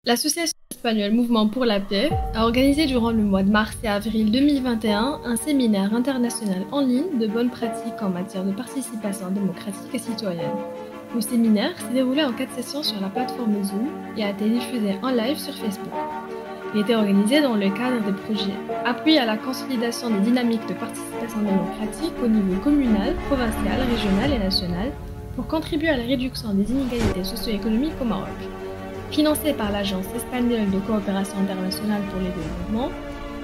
L'association espagnole Mouvement pour la paix a organisé durant le mois de mars et avril 2021 un séminaire international en ligne de bonnes pratiques en matière de participation démocratique et citoyenne. Le séminaire s'est déroulé en 4 sessions sur la plateforme Zoom et a été diffusé en live sur Facebook. Il était organisé dans le cadre des projets Appui à la consolidation des dynamiques de participation démocratique au niveau communal, provincial, régional et national pour contribuer à la réduction des inégalités socio-économiques au Maroc. Financé par l'Agence espagnole de coopération internationale pour le développement,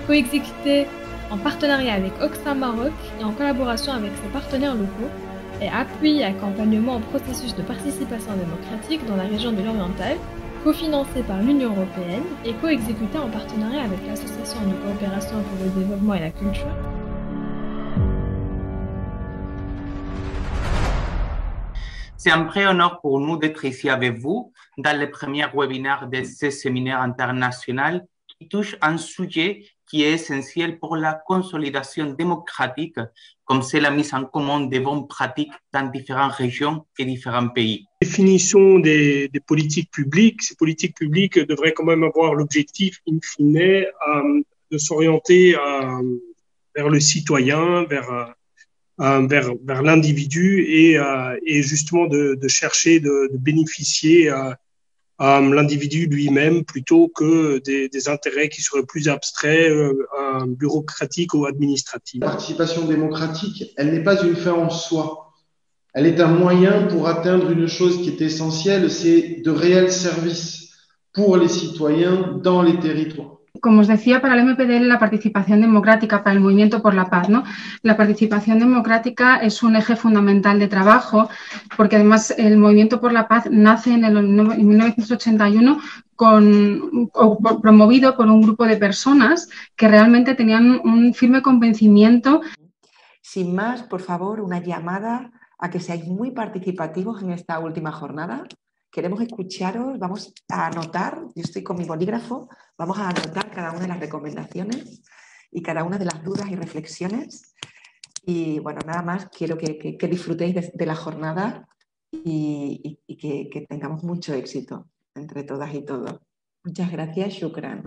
coexécuté en partenariat avec Oxfam Maroc et en collaboration avec ses partenaires locaux, et appui et accompagnement au processus de participation démocratique dans la région de l'Oriental, cofinancé par l'Union européenne et coexécuté en partenariat avec l'Association de coopération pour le développement et la culture. C'est un vrai honneur pour nous d'être ici avec vous dans le premier webinaire de ce séminaire international qui touche un sujet qui est essentiel pour la consolidation démocratique, comme c'est la mise en commun des bonnes pratiques dans différentes régions et différents pays. Définition des politiques publiques. Ces politiques publiques devraient quand même avoir l'objectif, in fine, de s'orienter vers le citoyen, vers l'individu et justement de chercher de bénéficier l'individu lui-même plutôt que des intérêts qui seraient plus abstraits, bureaucratiques ou administratifs. La participation démocratique, elle n'est pas une fin en soi. Elle est un moyen pour atteindre une chose qui est essentielle, c'est de réels services pour les citoyens dans les territoires. Como os decía, para el MPDL la participación democrática, para el Movimiento por la Paz, ¿no? La participación democrática es un eje fundamental de trabajo, porque además el Movimiento por la Paz nace en 1981 promovido por un grupo de personas que realmente tenían un firme convencimiento. Sin más, por favor, una llamada a que seáis muy participativos en esta última jornada. Queremos escucharos, vamos a anotar, yo estoy con mi bolígrafo, vamos a anotar cada una de las recomendaciones y cada una de las dudas y reflexiones. Y bueno, nada más, quiero que disfrutéis de la jornada y que tengamos mucho éxito entre todas y todos. Muchas gracias, shukran.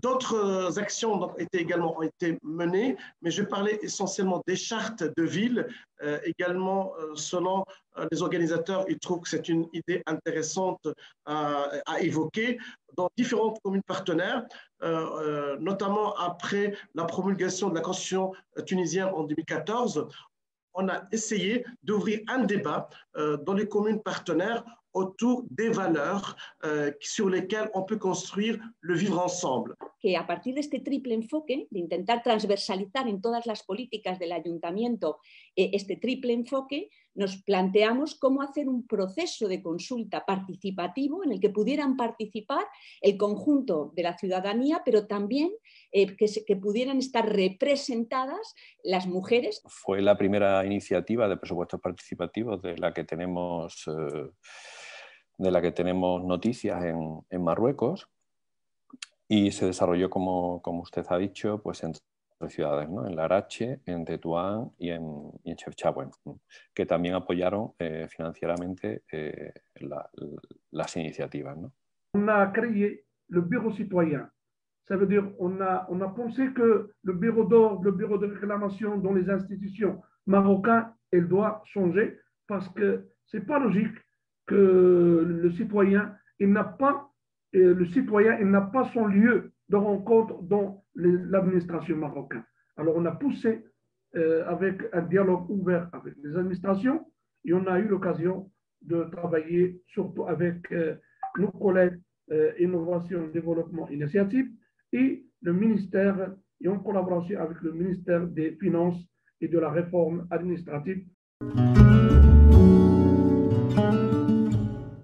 D'autres actions ont été menées, mais je vais parler essentiellement des chartes de ville. Également, selon les organisateurs, ils trouvent que c'est une idée intéressante à évoquer dans différentes communes partenaires, notamment après la promulgation de la Constitution tunisienne en 2014. On a essayé d'ouvrir un débat dans les communes partenaires autour des valeurs sur lesquelles on peut construire le vivre ensemble. Que a partir de este triple enfoque, de intentar transversalizar en todas las políticas del ayuntamiento este triple enfoque, nos planteamos cómo hacer un proceso de consulta participativo en el que pudieran participar el conjunto de la ciudadanía, pero también que pudieran estar representadas las mujeres. Fue la primera iniciativa de presupuestos participativos de la que tenemos noticias en Marruecos y se desarrolló, como usted ha dicho, pues entre ciudades, ¿no? En Larache, en Tetuán y en Chefchaouen, que también apoyaron financieramente las iniciativas, ¿no? On a créé le bureau citoyen. Ça veut dire on a pensé que le bureau d'ordre, le bureau de réclamation dans les institutions marocaines, elle doit changer parce que c'est pas logique que le citoyen, il n'a pas son lieu de rencontre dans l'administration marocaine. Alors on a poussé avec un dialogue ouvert avec les administrations et on a eu l'occasion de travailler surtout avec nos collègues Innovation, Développement, Initiative et le ministère, et en collaboration avec le ministère des Finances et de la Réforme administrative.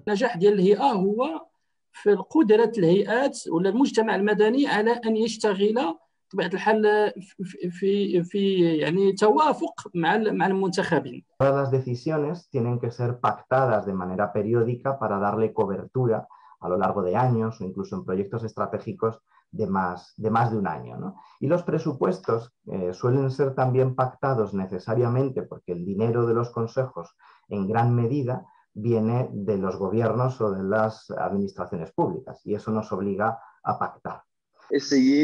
النجاح ديال الهيئة هو في قدرة الهيئات ولا المجتمع المدني على أن يشتغل بطبيعة الحال في يعني توافق مع المنتخبين. Todas las decisiones tienen que ser pactadas de manera periódica para darle cobertura a lo largo de años o incluso en proyectos estratégicos de más de un año, ¿no? Y los presupuestos suelen ser también pactados necesariamente porque el dinero de los consejos en gran medida viene de los gobiernos o de las administraciones públicas y eso nos obliga a pactar. Essayer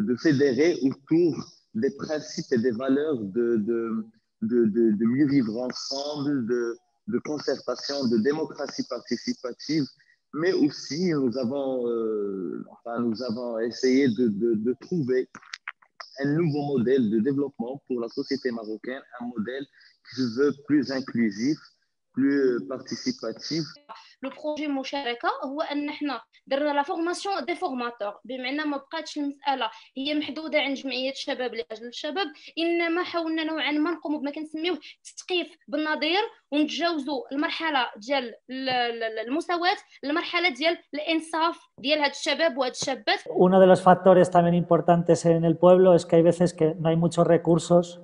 de fédérer autour des principes et des valeurs de mieux vivre ensemble, de concertation, de démocratie participative, mais aussi nous avons essayé de trouver un nouveau modèle de développement pour la société marocaine, un modèle qui se veut plus inclusif, plus participatif. لو بروجي مشاركه هو ان احنا درنا لا فورماسيون دي فورماتور، بمعنى ما بقاتش المساله هي محدوده عند جمعيه الشباب لاجل الشباب، انما حاولنا نوعا ما نقوموا بما كنسميوه التثقيف بالنظير ونتجاوزوا المرحله ديال المساواه للمرحله ديال الانصاف ديال هاد الشباب وهاد الشابات. Uno de los factores también importantes en el pueblo es que hay veces que no hay muchos recursos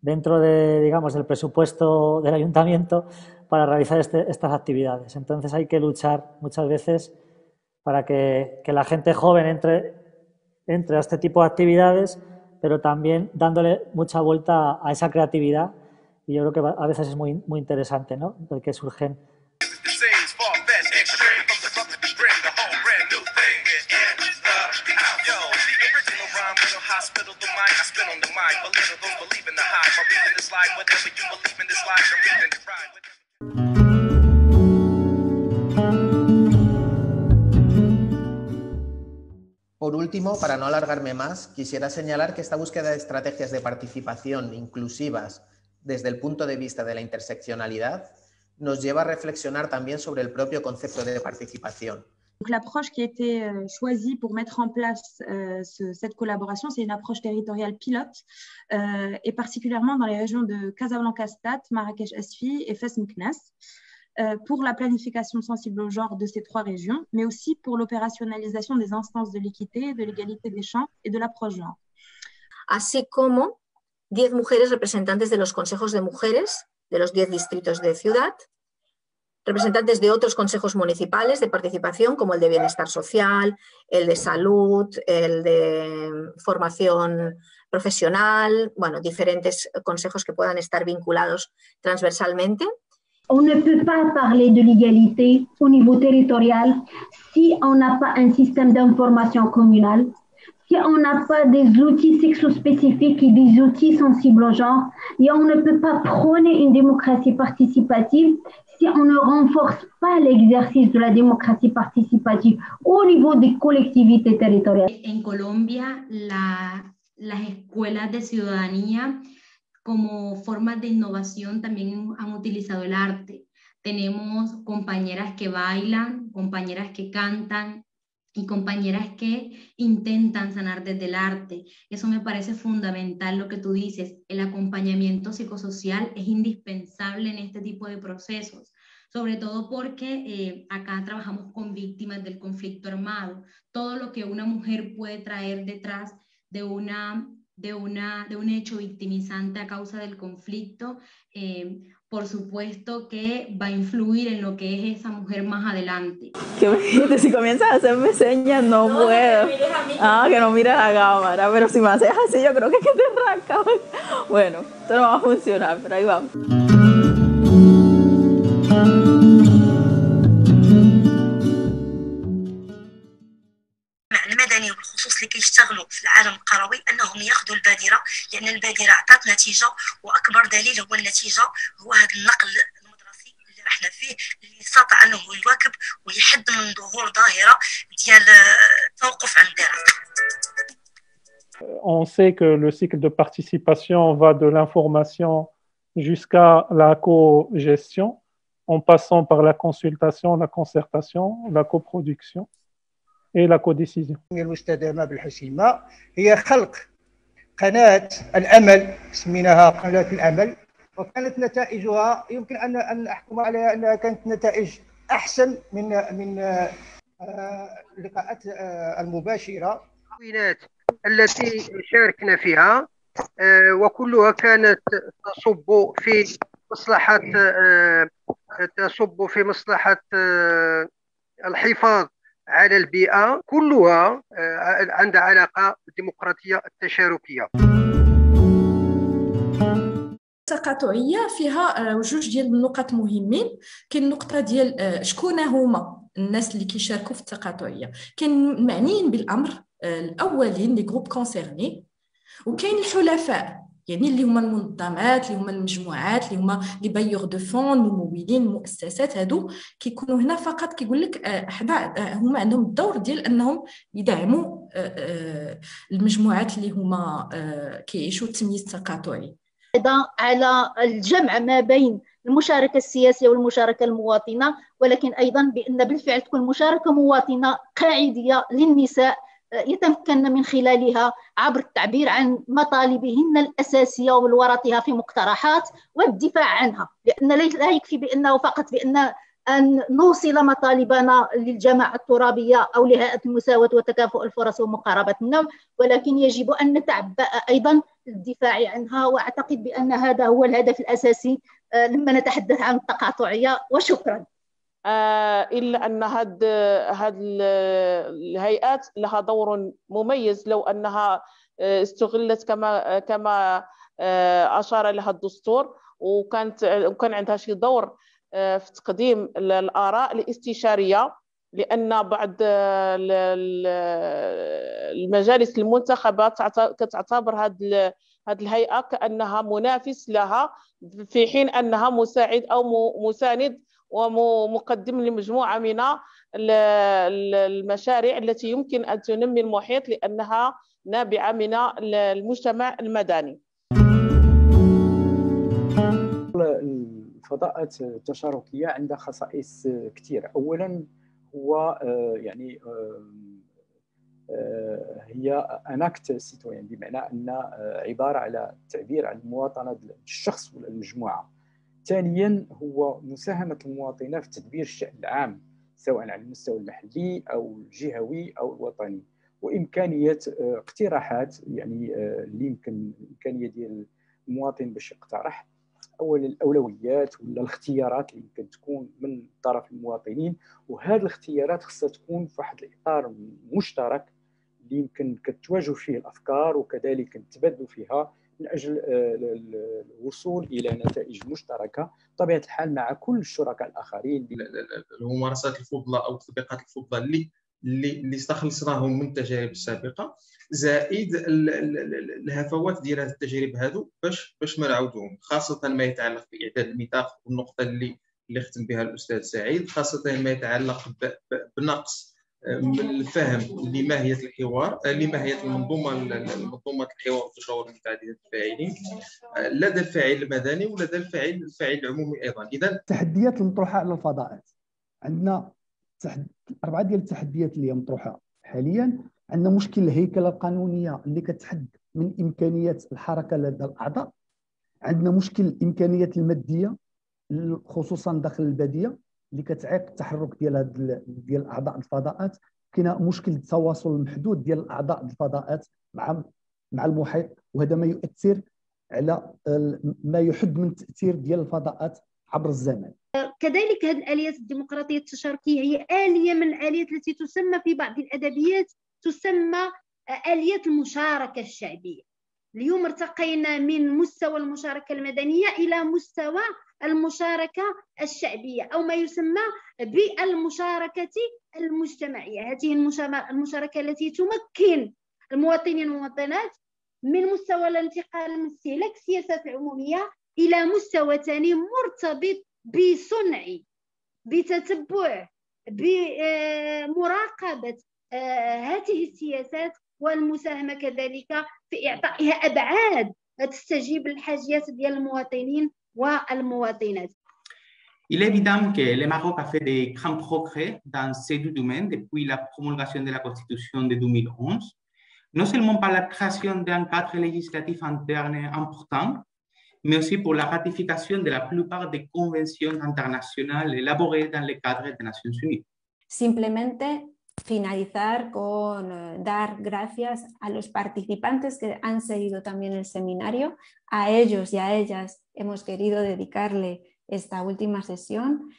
dentro de, digamos, del presupuesto del ayuntamiento para realizar estas actividades. Entonces hay que luchar muchas veces para que la gente joven entre a este tipo de actividades, pero también dándole mucha vuelta a esa creatividad, y yo creo que a veces es muy, muy interesante, ¿no? Porque surgen Por último, para no alargarme más, quisiera señalar que esta búsqueda de estrategias de participación inclusivas desde el punto de vista de la interseccionalidad nos lleva a reflexionar también sobre el propio concepto de participación. Donc, l'approche qui a été choisie pour mettre en place cette collaboration, c'est une approche territoriale pilote, et particulièrement dans les régions de Casablanca-Stade, Marrakech-Asfi et Fès-Meknès, pour la planification sensible au genre de ces trois régions, mais aussi pour l'opérationnalisation des instances de l'équité, de l'égalité des chances et de l'approche genre. Así como 10 mujeres representantes de los consejos de mujeres de los 10 distritos de ciudad, representantes de otros consejos municipales de participación, como el de bienestar social, el de salud, el de formación profesional, bueno, diferentes consejos que puedan estar vinculados transversalmente. On ne peut pas parler de l'égalité au niveau territorial si on n'a pas un système d'information communal, si on n'a pas des outils sexospécifiques et des outils sensibles au genre, et on ne peut pas prôner une démocratie participative si on ne renforce pas l'exercice de la démocratie participative au niveau des collectivités territoriales. En Colombia, las escuelas de ciudadanía como formas de innovación también han utilizado el arte. Tenemos compañeras que bailan, compañeras que cantan y compañeras que intentan sanar desde el arte. Eso me parece fundamental lo que tú dices. El acompañamiento psicosocial es indispensable en este tipo de procesos, sobre todo porque acá trabajamos con víctimas del conflicto armado. Todo lo que una mujer puede traer detrás de un hecho victimizante a causa del conflicto, por supuesto que va a influir en lo que es esa mujer más adelante. Que si comienzas a hacerme señas no puedo. Que no mires a la cámara, pero si me haces así yo creo que te rasca. Bueno, esto no va a funcionar, pero ahí vamos. المدني وبالخصوص اللي كيشتغلوا في العالم القروي انهم ياخذوا البادره، لان البادره عطات نتيجه، واكبر دليل هو النتيجه هو هذا النقل المدرسي اللي رحنا فيه، اللي استطاع انه يواكب ويحد من ظهور ظاهره ديال التوقف عن الدراسه. On sait que le cycle de participation va de l'information jusqu'à la co-gestion, en passant par la consultation, la concertation, la coproduction et la codécision. الأستاذة مابل حسيمة هي خلق قناة الأمل، سميناها قناة الأمل، وكانت نتائجها يمكن أن أحكم عليها أنها كانت نتائج أحسن من اللقاءات المباشرة التي شاركنا فيها، وكلها كانت تصب في مصلحة الحفاظ على البيئة كلها عندها علاقة بالديمقراطية التشاركية. التقاطعية فيها جوج ديال النقط مهمين. كاين النقطة ديال شكون هما الناس اللي كيشاركوا في التقاطعية. كاين المعنيين بالأمر الأولين لي جروب كونسيرني، وكاين الحلفاء يعني اللي هما المنظمات، اللي هما المجموعات، اللي هما لي بايور دو فون، الممولين، المؤسسات. هادو كيكونوا هنا فقط كيقول لك حدا هما عندهم الدور ديال انهم يدعموا المجموعات اللي هما كيعيشوا التمييز التقاطعي. أيضا على الجمع ما بين المشاركة السياسية والمشاركة المواطنة، ولكن أيضا بأن بالفعل تكون مشاركة مواطنة قاعدية للنساء يتمكن من خلالها عبر التعبير عن مطالبهن الأساسية والورطها في مقترحات والدفاع عنها، لأن لا يكفي بأنه فقط بأن أن نوصل مطالبنا للجماعة الترابية أو لهيئة المساواة وتكافؤ الفرص ومقاربة النوع، ولكن يجب أن نتعبأ أيضا للدفاع عنها. وأعتقد بأن هذا هو الهدف الأساسي لما نتحدث عن التقاطعية. وشكرا. إلا أن هذه الهيئات لها دور مميز لو أنها استغلت كما أشار لها الدستور، وكان عندها شي دور في تقديم الآراء الاستشارية، لأن بعض المجالس المنتخبة كتعتبر هذه الهيئة كأنها منافس لها، في حين أنها مساعد أو مساند ومقدم لمجموعة من المشاريع التي يمكن أن تنمي المحيط لأنها نابعة من المجتمع المدني. الفضاءات التشاركية عندها خصائص كثيرة. أولا هو يعني هي ان اكت سيتويان، بمعنى ان عبارة على التعبير عن المواطنة الشخص ولا المجموعة. ثانيا هو مساهمة المواطنة في تدبير الشأن العام سواء على المستوى المحلي أو الجهوي أو الوطني، وإمكانية اقتراحات يعني اللي يمكن إمكانية ديال المواطن باش يقترح أولا الأولويات ولا الاختيارات اللي يمكن تكون من طرف المواطنين، وهذه الاختيارات خصها تكون في واحد الإطار مشترك اللي يمكن كتواجه فيه الأفكار وكذلك نتبادلوا فيها من أجل الوصول إلى نتائج مشتركة بطبيعة الحال مع كل الشركاء الآخرين. الممارسات الفضلى أو التطبيقات الفضلى اللي استخلصناهم من التجارب السابقة، زائد الهفوات ديال هذه التجارب هذو باش ما نعاودوهم، خاصة ما يتعلق بإعداد الميثاق والنقطة اللي ختم بها الأستاذ سعيد، خاصة ما يتعلق بنقص من الفهم لماهية الحوار، لماهية منظومة الحوار والتشاور متعددة الفاعلين لدى الفاعل المدني ولدى الفاعل العمومي أيضا. إذا التحديات المطروحة على الفضاءات، عندنا 4 ديال التحديات اللي هي مطروحة حاليا. عندنا مشكل الهيكلة القانونية اللي كتحد من إمكانيات الحركة لدى الأعضاء. عندنا مشكل الإمكانيات المادية خصوصا داخل البادية اللي كتعيق التحرك ديال اعضاء الفضاءات. كاين مشكل التواصل المحدود ديال اعضاء الفضاءات مع المحيط، وهذا ما يؤثر على ما يحد من التاثير ديال الفضاءات عبر الزمن. كذلك هذه الآليات الديمقراطية التشاركية هي آلية من الآليات التي تسمى في بعض الأدبيات تسمى آليات المشاركة الشعبية. اليوم ارتقينا من مستوى المشاركة المدنية إلى مستوى المشاركة الشعبية أو ما يسمى بالمشاركة المجتمعية. هذه المشاركة التي تمكن المواطنين والمواطنات من مستوى الانتقال من استهلاك السياسات العمومية إلى مستوى ثاني مرتبط بصنع، بتتبع، بمراقبة هذه السياسات والمساهمة كذلك في إعطائها أبعاد تستجيب للحاجيات ديال المواطنين والمواطنات. Il est évident que le Maroc a fait des grands progrès dans ces deux domaines depuis la promulgation de la Constitution de 2011, non seulement par la création d'un cadre législatif interne important, mais aussi pour la ratification de la plupart des conventions internationales élaborées dans le cadre des Nations Unies. Simplemente finalizar con dar gracias a los participantes que han seguido también el seminario. A ellos y a ellas hemos querido dedicarle esta última sesión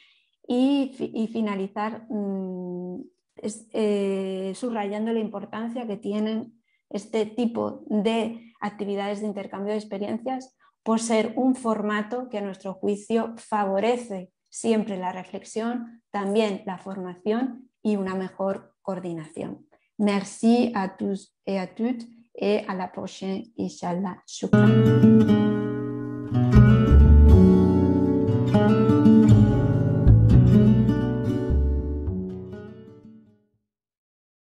y finalizar subrayando la importancia que tienen este tipo de actividades de intercambio de experiencias por ser un formato que a nuestro juicio favorece siempre la reflexión, también la formación y una mejor coordinación. Merci à tous et à toutes et à la prochaine, Inch'Allah. Shukran.